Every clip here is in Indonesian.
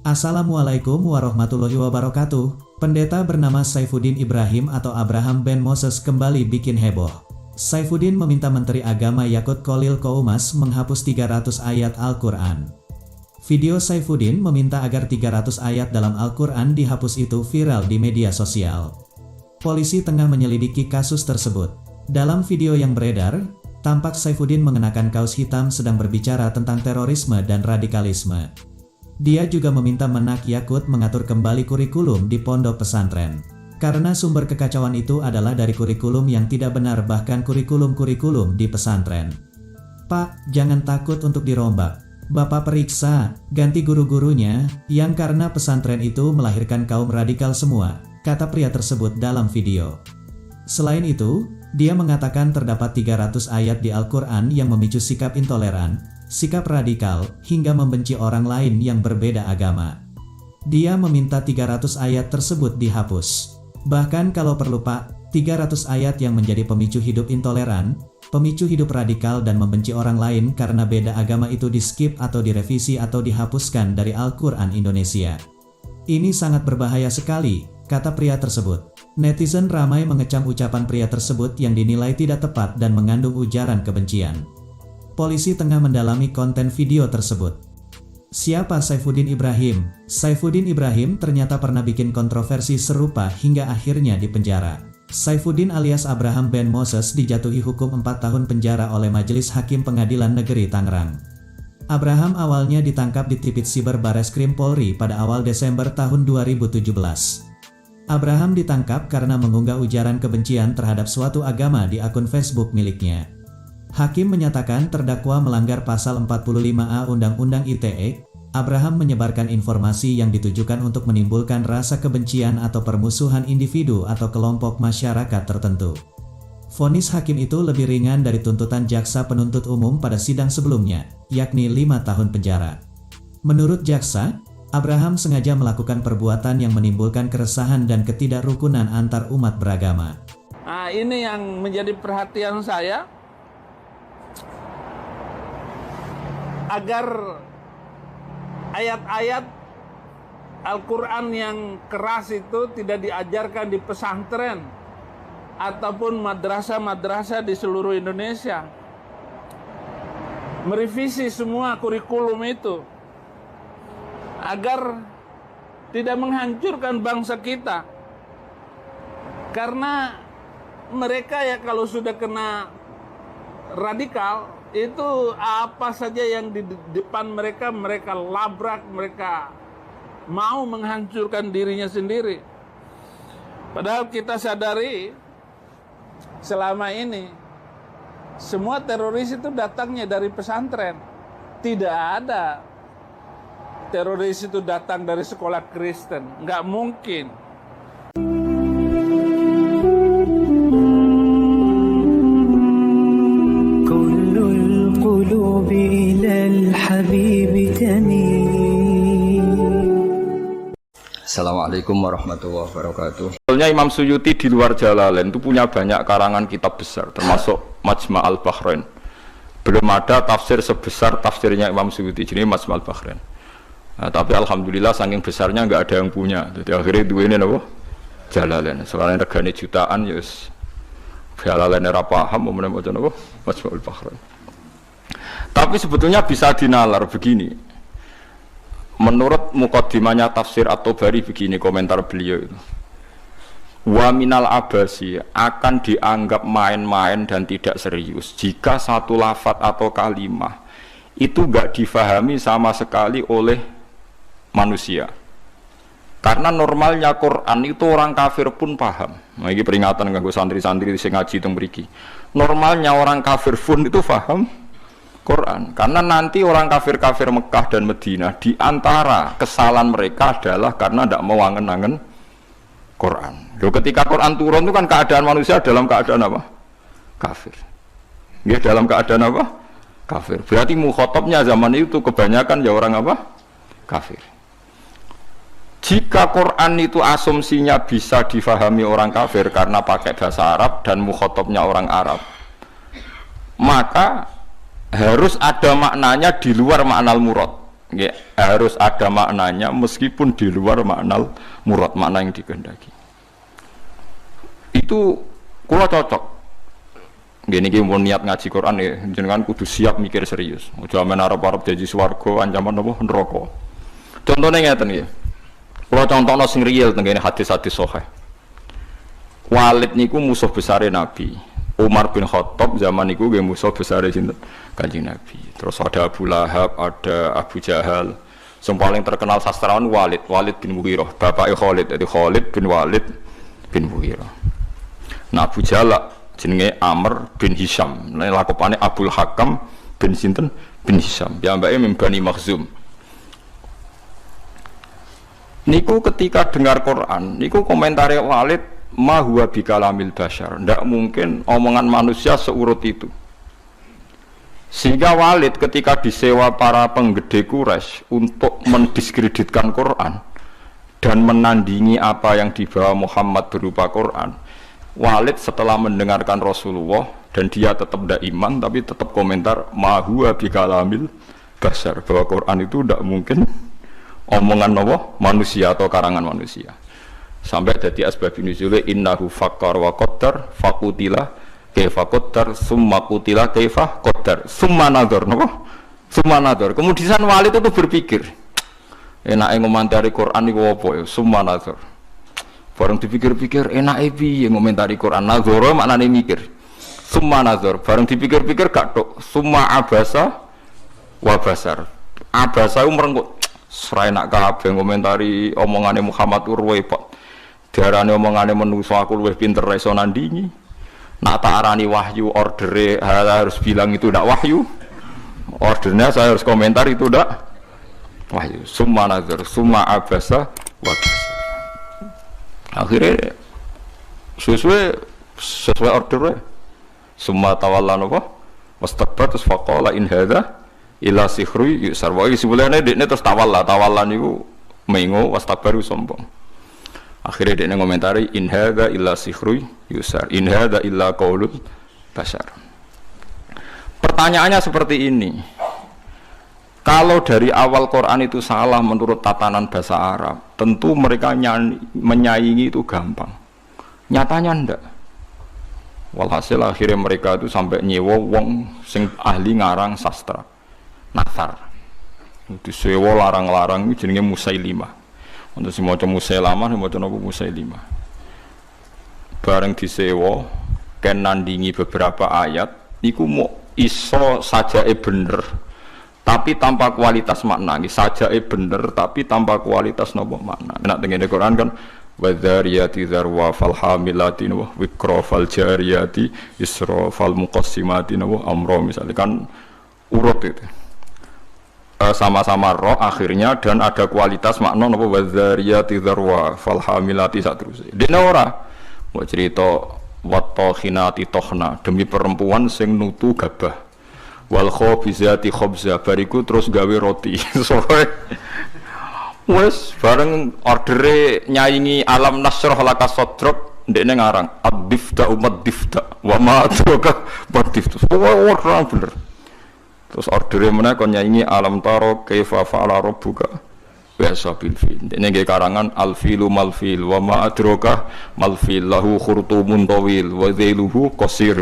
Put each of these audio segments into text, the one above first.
Assalamualaikum warahmatullahi wabarakatuh. Pendeta bernama Saifuddin Ibrahim atau Abraham Ben Moses kembali bikin heboh. Saifuddin meminta Menteri Agama Yakut Kholil Qoumas menghapus 300 ayat Al-Quran. Video Saifuddin meminta agar 300 ayat dalam Al-Quran dihapus itu viral di media sosial. Polisi tengah menyelidiki kasus tersebut. Dalam video yang beredar, tampak Saifuddin mengenakan kaos hitam sedang berbicara tentang terorisme dan radikalisme. Dia juga meminta Menak Yakut mengatur kembali kurikulum di pondok pesantren. Karena sumber kekacauan itu adalah dari kurikulum yang tidak benar, bahkan kurikulum-kurikulum di pesantren. Pak, jangan takut untuk dirombak. Bapak periksa, ganti guru-gurunya, yang karena pesantren itu melahirkan kaum radikal semua, kata pria tersebut dalam video. Selain itu, dia mengatakan terdapat 300 ayat di Al-Quran yang memicu sikap intoleran, sikap radikal, hingga membenci orang lain yang berbeda agama. Dia meminta 300 ayat tersebut dihapus. Bahkan kalau perlu Pak, 300 ayat yang menjadi pemicu hidup intoleran, pemicu hidup radikal dan membenci orang lain karena beda agama itu di-skip atau direvisi atau dihapuskan dari Al-Quran Indonesia. Ini sangat berbahaya sekali, kata pria tersebut. Netizen ramai mengecam ucapan pria tersebut yang dinilai tidak tepat dan mengandung ujaran kebencian. Polisi tengah mendalami konten video tersebut. Siapa Saifuddin Ibrahim? Saifuddin Ibrahim ternyata pernah bikin kontroversi serupa hingga akhirnya dipenjara. Saifuddin alias Abraham Ben Moses dijatuhi hukum 4 tahun penjara oleh Majelis Hakim Pengadilan Negeri Tangerang. Abraham awalnya ditangkap di Tipit Siber Bareskrim Polri pada awal Desember tahun 2017. Abraham ditangkap karena mengunggah ujaran kebencian terhadap suatu agama di akun Facebook miliknya. Hakim menyatakan terdakwa melanggar pasal 45A Undang-Undang ITE. Abraham menyebarkan informasi yang ditujukan untuk menimbulkan rasa kebencian atau permusuhan individu atau kelompok masyarakat tertentu. Vonis hakim itu lebih ringan dari tuntutan jaksa penuntut umum pada sidang sebelumnya, yakni 5 tahun penjara. Menurut jaksa, Abraham sengaja melakukan perbuatan yang menimbulkan keresahan dan ketidakrukunan antar umat beragama. Nah, ini yang menjadi perhatian saya, agar ayat-ayat Al-Quran yang keras itu tidak diajarkan di pesantren ataupun madrasah-madrasah di seluruh Indonesia. Merevisi semua kurikulum itu agar tidak menghancurkan bangsa kita. Karena mereka ya kalau sudah kena radikal, itu apa saja yang di depan mereka, mereka labrak, mereka mau menghancurkan dirinya sendiri. Padahal kita sadari selama ini semua teroris itu datangnya dari pesantren. Tidak ada teroris itu datang dari sekolah Kristen, nggak mungkin. Assalamualaikum warahmatullahi wabarakatuh. Sebetulnya Imam Suyuti di luar Jalalain itu punya banyak karangan kitab besar, termasuk Majma' al-Bahrain. Belum ada tafsir sebesar tafsirnya Imam Suyuti, jadi Majma' al-Bahrain. Nah, tapi alhamdulillah saking besarnya nggak ada yang punya. Jadi akhirnya dua ini apa? Jalalain. Soalnya regane jutaan, yus Jalalain era paham, mau macam apa? Majma' al-Bahrain. Tapi sebetulnya bisa dinalar begini. Menurut mukaddimahnya tafsir At-Tabari begini komentar beliau itu. Wa minal abasi akan dianggap main-main dan tidak serius jika satu lafadz atau kalimah itu enggak difahami sama sekali oleh manusia. Karena normalnya Quran itu orang kafir pun paham. Nah, ini peringatan kanggo santri-santri sing ngaji teng mriki. Normalnya orang kafir pun itu paham Quran. Karena nanti orang kafir-kafir Mekah dan Madinah di antara kesalahan mereka adalah karena tidak mau angen-angen Quran. Loh, ketika Quran turun itu kan keadaan manusia dalam keadaan apa? Kafir. Ya dalam keadaan apa? Kafir. Berarti mukhatabnya zaman itu kebanyakan ya orang apa? Kafir. Jika Quran itu asumsinya bisa difahami orang kafir karena pakai bahasa Arab dan mukhatabnya orang Arab, maka harus ada maknanya di luar makna al-murad. nggih, harus ada maknanya meskipun di luar makna murad, makna yang dikehendaki. Itu kula cocok. Nggih niki mun niat ngaji Quran ya, jenengan kudu siap mikir serius. Aja men arep-arep janji swarga ancaman apa neraka. Contone ngeten nggih. Kula contohno sing real teng kene hadis-hadis sahih. Walid niku musuh besare Nabi. Umar bin Khattab zaman niku nggih musuh besare sinten? Kanjeng Nabi. Terus ada Abu Lahab, ada Abu Jahal. Yang paling terkenal sastrawan Walid bin Mughirah, bapake Khalid. Jadi Khalid bin Walid bin Mughirah. Nah Abu Jahal jenenge Amr bin Hisham. Nah lakopane Abdul Hakam bin sinten? Bin Hisham. Piyambake min Bani Makhzum. Niku ketika dengar Quran, niku komentare Walid, ma huwa bikalamil bashar. Ndak mungkin omongan manusia seurut itu. Sehingga Walid ketika disewa para penggede Quraisy untuk mendiskreditkan Quran dan menandingi apa yang dibawa Muhammad berupa Quran, Walid setelah mendengarkan Rasulullah dan dia tetap tidak iman tapi tetap komentar ma huwa bikalamil bashar, bahwa Quran itu tidak mungkin omongan Allah manusia atau karangan manusia. Sampai jadi asbab nuzule innahu fakkar wa qaddar faqutila kaifa qaddar summa qutila kaifa qaddar summa nadhar napa summa nadhar. Kemudian Walid itu berpikir enake ngomentari Quran niku apa ya summa nadhar. Bareng dipikir-pikir enake piye ngomentari Quran nadhar maknane mikir. Summa nadhar bareng dipikir-pikir gak tok summa abasa wa basar. Abasa merengkut serai nak kabeh ngomentari omongane Muhammad repot. Diarani omongane manusa aku luwih pinter iso nandingi. Nak tak arani wahyu ordere harus bilang itu ndak wahyu. Ordernya saya harus komentar itu ndak wahyu. Summa nazar, summa abasa wa basar. Akhirnya sesuai ordernya. Summa tawalla napa? Wastakbar terus faqala in hadza ila sihri yusar. Wa sebenarnya dekne terus tawalla niku mengo wastakbaru sombong. Akhirnya dia ngomentari in hadza illa sihru yusar, in hadza illa qaulul bashar. Pertanyaannya seperti ini. Kalau dari awal Quran itu salah menurut tatanan bahasa Arab, tentu mereka menyaingi itu gampang. Nyatanya ndak. Walhasil akhirnya mereka itu sampai nyewa wong sing ahli ngarang sastra. Nasar. Itu sewa larang-larang itu jenenge Musailimah. Untuk si maca Musailamah, maca napa Musailimah. Bareng disewa, ken nandingi beberapa ayat, niku mau iso sajae bener, tapi tanpa kualitas makna. Sajae bener, tapi tanpa kualitas napa makna. Nek tengene Quran kan wadzariyati dzarwa fal hamilati wa wikra fal jariyati isra fal muqassimati wa amra, misalnya kan urut itu. Sama-sama roh akhirnya dan ada kualitas makna napa wadzariyati dzarwa fal hamilati saterusé. Dene ora mau cerita wattokhinati tokhna demi perempuan sing nutu gabah wal khabizati khabza bariku terus gawe roti. Soale wes bareng ordere nyaingi alam nasrah laka sadrak ndekne ngarang abdifta umat difta wa ma tuka badifta. Ora bener. Terus ordernya mana kon nyanyi alam taro kaifa fa'ala rabbuka bi ashabil fil. Dene nggih karangan al filu mal fil wa ma adraka mal fil lahu khurtumun tawil wa dhailuhu qasir.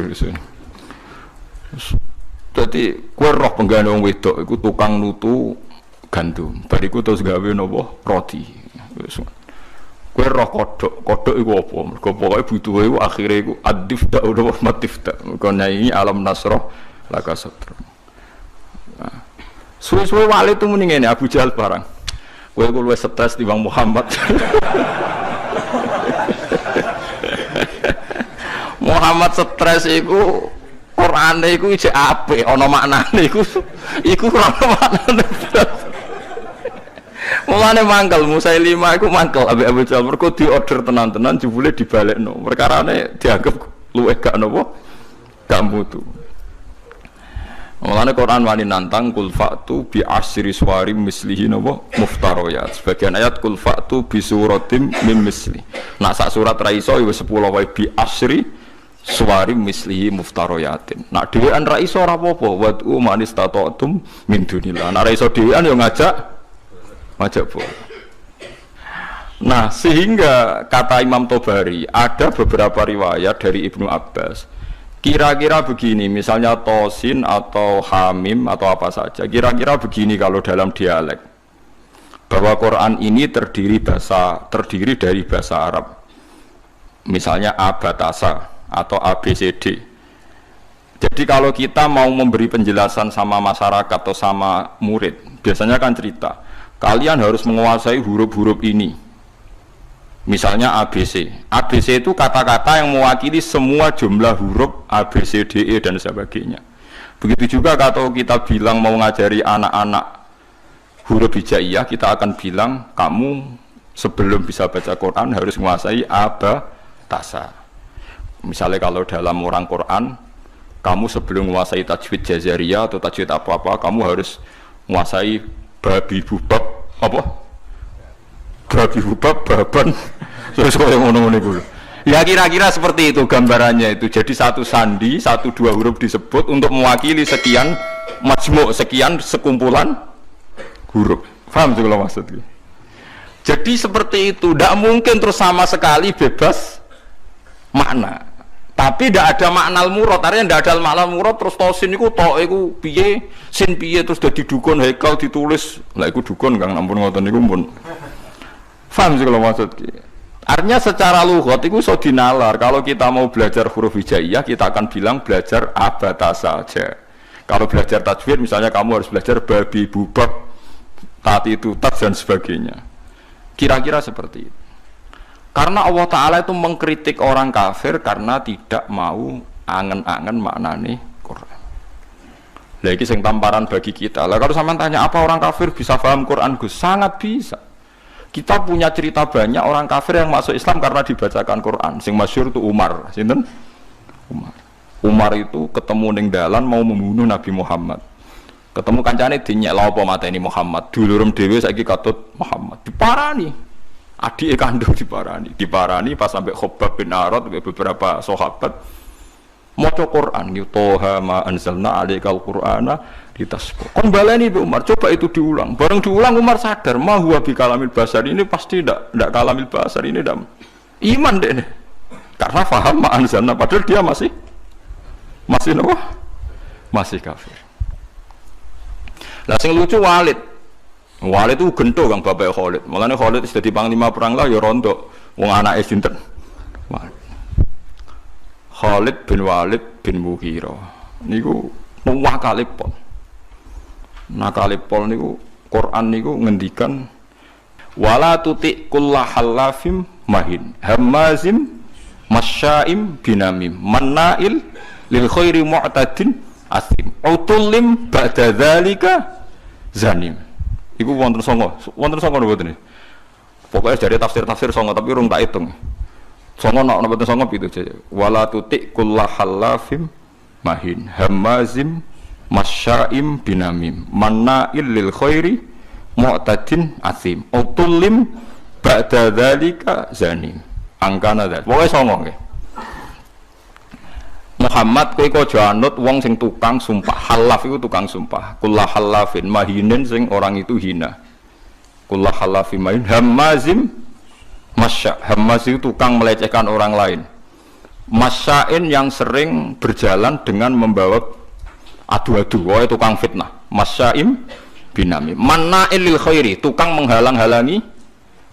Dadi kowe roh penggane wong wedok iku tukang nutu gandum. Bariku terus gawe napa roti. Wis. Kowe roh kodhok iku apa? Mergo pokoke butuhe iku akhire iku adifta utawa matifta. Kon nyanyi alam nasrah laka sadra. Suwe-suwe Walid itu mending ini Abu Jahal barang. Kowe luwih stres timbang Muhammad. Muhammad stres iku Qur'ane iku isih apik ana maknane iku ora ana maknane. Mulane mangkel Musailimah iku mangkel ambek Abu Jahal mergo diorder tenan-tenan jebule dibalekno. Perkarane dianggap luwih gak napa? Gak mutu. Mulane Quran wani nantang kul fa'tu bi asyri suwarim mislihi napa muftariyat. Sebagian ayat kul fa'tu bi suratim mim misli. Nak sak surat ra iso ya 10 wae bi asyri suwarim mislihi muftaroyatin. Nak dhewean ra iso ora apa-apa, wad'u man istata'tum min dunillah. Nak ra iso dhewean yo ngajak boleh. Nah, sehingga kata Imam Tobari, ada beberapa riwayat dari Ibnu Abbas. Kira-kira begini, misalnya tosin atau hamim atau apa saja. Kira-kira begini kalau dalam dialek. Bahwa Quran ini terdiri dari bahasa Arab. Misalnya abatasa atau ABCD. Jadi kalau kita mau memberi penjelasan sama masyarakat atau sama murid, biasanya kan cerita, kalian harus menguasai huruf-huruf ini. Misalnya ABC. ABC itu kata-kata yang mewakili semua jumlah huruf A, B, C, D, E dan sebagainya. Begitu juga kalau kita bilang mau ngajari anak-anak huruf hijaiyah, kita akan bilang kamu sebelum bisa baca Quran harus menguasai abatasa. Misalnya kalau dalam orang Quran, kamu sebelum menguasai tajwid jazariyah atau tajwid apa-apa, kamu harus menguasai babi bubab apa? Babi hubab, baban, terus yang ngomong-ngomong itu. Ya kira-kira seperti itu gambarannya itu. Jadi satu sandi, 1-2 huruf disebut untuk mewakili sekian majmuk, sekian sekumpulan huruf. Paham sih kalau maksudnya? Jadi seperti itu. Tidak mungkin terus sama sekali bebas makna. Tapi tidak ada makna al-murad. Artinya tidak ada makna al-murad terus tosin itu iku piye, sin piye terus dadi dukun haikal ditulis. Lah iku dukun Kang ampun ngoten niku pun. Paham sih kalau maksudnya? Artinya secara lughat itu so dinalar. Kalau kita mau belajar huruf hijaiyah, kita akan bilang belajar abatasa saja. Kalau belajar tajwid, misalnya kamu harus belajar babi, bubab, tati, tutat dan sebagainya. Kira-kira seperti itu. Karena Allah Ta'ala itu mengkritik orang kafir karena tidak mau angen-angen maknane Quran. Lagi sing tamparan bagi kita. Lah kalau sampean tanya apa orang kafir bisa paham Quran, Gus? Sangat bisa. Kita punya cerita banyak orang kafir yang masuk Islam karena dibacakan Quran. Sing masyhur itu Umar, sinten? Umar itu ketemu ning dalan mau membunuh Nabi Muhammad. Ketemu kancane dinyek lha apa mateni Muhammad. Dulurem dhewe saiki katut Muhammad. Diparani. Adike kandung diparani pas sampai Khabbab bin Arad beberapa sahabat maca Quran, Toha ma anzalna alaikal qur'ana ditasbih. Kon baleni Mbak Umar, coba itu diulang. Bareng diulang Umar sadar, ma huwa bi kalamil basar, ini pasti ndak kalamil basar, ini ndak iman deh. Karena paham ma anzalna, padahal dia masih apa? Masih kafir. Lah sing lucu Walid itu gento Kang bapak Khalid. Mulane Khalid wis dadi panglima perang lah ya rondo wong anake sinten. Khalid bin Walid bin Mughirah niku nakalipol. Nakalipol niku Quran niku ngendikan wala tuti kullahallafim mahin hamazim masyaim binamim manail lil khairi mu'tadin asim utullim ba'da dzalika zanim. Iku wonten songo mboten. Pokoknya dari tafsir songo tapi urung tak hitung. Songo nak mboten songo pitu saja. Wala tuti kullahallafim mahin hamazim masyaim binamim manna'il lil khairi mu'tadin asim utullim ba'da dzalika zanim. Angkana dzal. Pokoke songo nggih. Muhammad kowe aja anut wong sing tukang sumpah. Halaf itu tukang sumpah. Kullah halafin mahinin sing orang itu hina. Kullah halafin mahin hamazim masya. Hamaz itu tukang melecehkan orang lain. Masyain yang sering berjalan dengan membawa adu-adu. Wah tukang fitnah. Masyaim binami. Manna'il lil khairi, tukang menghalang-halangi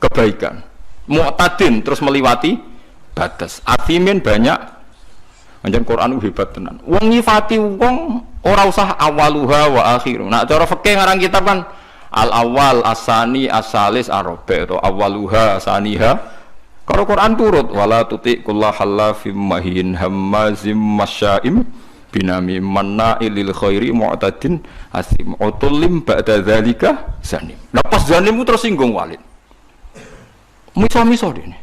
kebaikan. Mu'tadin terus melewati batas. Athimin banyak. Anjen Quran hebat tenan. Wong nyifati wong ora usah awaluha wa akhiru. Nah cara fikih ngarang kitab kan al awal asani asalis arabe atau awaluha asaniha. Kalau Quran turut wala tuti kullahallafim mahin hammazim masyaim binami manna'il lil khairi mu'tadin asim utullim ba'da dzalika zanim. Lepas zanim itu tersinggung Walid. Miso-miso dene.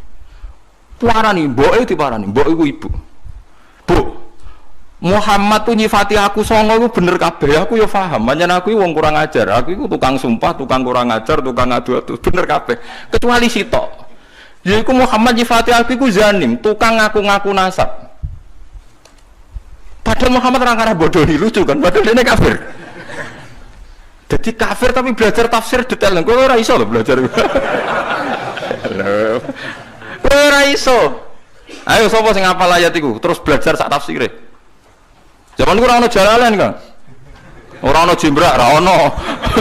Puarani mboke diparani, mbok iku ibu. Bu, Muhammad tuh nyifati aku songo itu bener kabeh, aku ya paham. Pancen aku wong kurang ajar, aku itu tukang sumpah, tukang kurang ajar, tukang adu-adu, bener kabeh. Kecuali sitok. Yaiku Muhammad nyifati aku iku zanim, tukang ngaku-ngaku nasab. Padahal Muhammad orang bodoh nih lucu kan, padahal dia kafir. Jadi kafir tapi belajar tafsir detail. Kau ora iso loh belajar. Ora iso. Ayo sapa sing hafal ayat iku terus belajar sak tafsire. Zaman iku ora ono Jalalain kan. Ora ono Jimbrak, ora ono.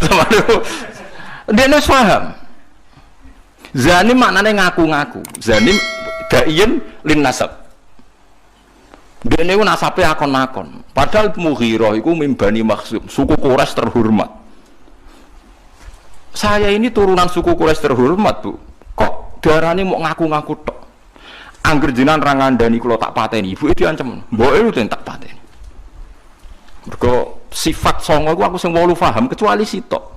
Zaman iku dene paham. Zanim maknane ngaku-ngaku. Zanim daiin lin nasab. Dene ku nasabe akon-akon. Padahal Mughirah iku mimbani Makhzum, suku Quraisy terhormat. Saya ini turunan suku Quraisy terhormat, Bu. Kok darane mau ngaku-ngaku tok. Angger jenengan ra ngandani kula tak pateni, ibuke diancem. Mboke lu tak pateni. Mergo sifat songo iku aku sing 8 paham kecuali sitok.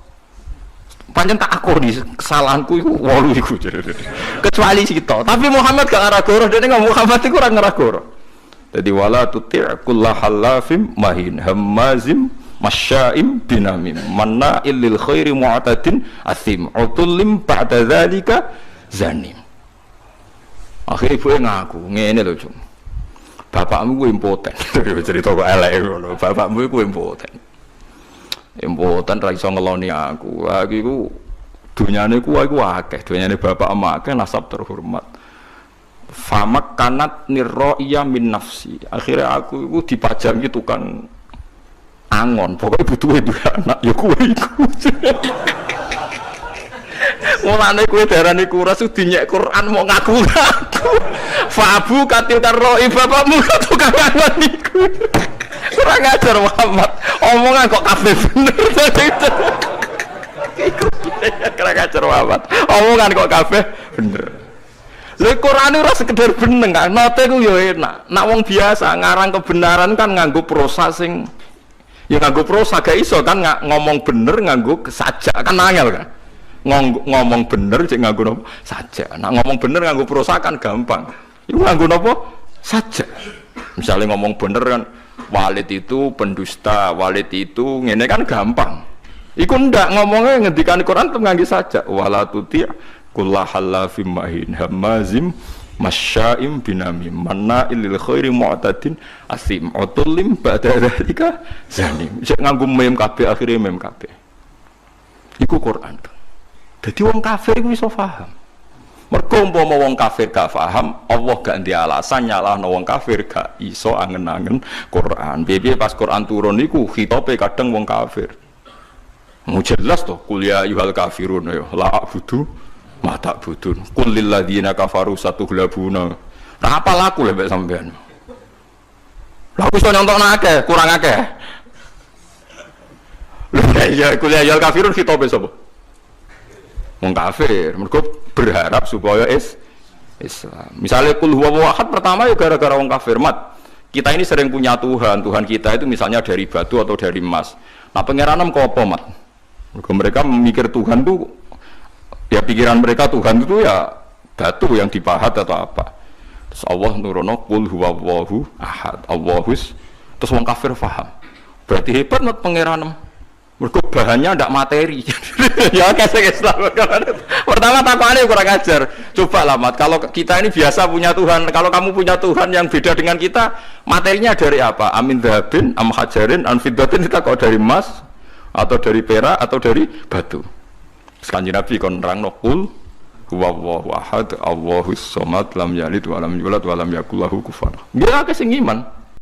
Pancen tak akoni kesalahanku iku 8 iku. Kecuali sitok. Tapi Muhammad gak ngarah goro, dene ngomong Muhammad iku ora ngarah goro. Jadi wala tuti' kullahallafim mahin hammazim masya'im binamim manna'il lil khairi mu'tadin athim utullim ba'da dzalika zanim. Akhirnya ibu ngaku ngene lho, Cung. Bapakmu ku impoten. Cerita kok elek ngono. Bapakmu ku impoten. Impoten ra iso ngeloni aku. Aku iku dunyane ku akeh, dunyane bapak emak akeh nasab terhormat. Famak kanat nirro'iyah min nafsi. Akhirnya aku itu dipajangi tukang angon. Pokoknya butuh itu anak. Ya kue itu. Mulane kue darani kuras itu dinyek Quran mau ngaku-ngaku. Fabu katil karro'i bapakmu tukang angon itu. Kurang ajar Muhammad. Omongan kok kabeh bener. Kurang ajar Muhammad. Omongan kok kabeh bener. Lha Quran ora sekedar beneng kan, note ku yo enak. Nak wong biasa ngarang kebenaran kan nganggo prosa sing ya nganggo prosa gak iso kan ngomong bener nganggo sajak kan angel kan. Ngomong bener cek nganggo napa? Sajak. Nak ngomong bener nganggo prosa kan gampang. Iku nganggo napa? Sajak. Misalnya ngomong bener kan Walid itu pendusta, Walid itu ngene kan gampang. Iku ndak ngomongnya ngendikan Quran tetep nganggo sajak. Wala tuti' kullahallafim mahin hammazim masya'im binamim manna'il lil khairi mu'tadin asim utullim ba'da dzalika zanim. Cek nganggo mem kabeh akhire mem kabeh. Iku Quran. Dadi wong kafir iku iso paham. Mergo umpama wong kafir gak paham, Allah gak ndek alasan nyalahno wong kafir gak iso angen-angen Quran. Piye pas Quran turun iku khitobe kadang wong kafir. Mu jelas to kuliah ayyuhal kafirun ya la a'budu mata budun kulil ladzina kafaru satuhlabuna. Nah apa laku lek sampean? Laku iso nyontokno akeh, kurang akeh. Ya kuliah ya kafirun khitobe sapa? Wong kafir. Mergo berharap supaya Islam. Misalnya kul huwallahu ahad pertama ya gara-gara wong kafir. Mat. Kita ini sering punya Tuhan. Tuhan kita itu misalnya dari batu atau dari emas. Nah pengiranem kok apa, Mat? Mereka memikir Tuhan itu ya pikiran mereka Tuhan itu ya batu yang dipahat atau apa. Terus Allah nurono qul huwallahu ahad Allahus. Terus wong kafir paham. Berarti hebat mat pengiranem. Mergo bahannya ndak materi. Ya kasih Islam. Pertama takwane kurang ajar. Coba lah Mat, kalau kita ini biasa punya Tuhan, kalau kamu punya Tuhan yang beda dengan kita, materinya dari apa? Amin dhahabin, am hajarin, an fiddatin, kita kok dari emas atau dari perak atau dari batu. Kanjeng Nabi kon nerangno qul huwallahu ahad Allahus samad lam yalid wa lam yulad wa lam yakul lahu kufuwan. Dia akeh sing iman.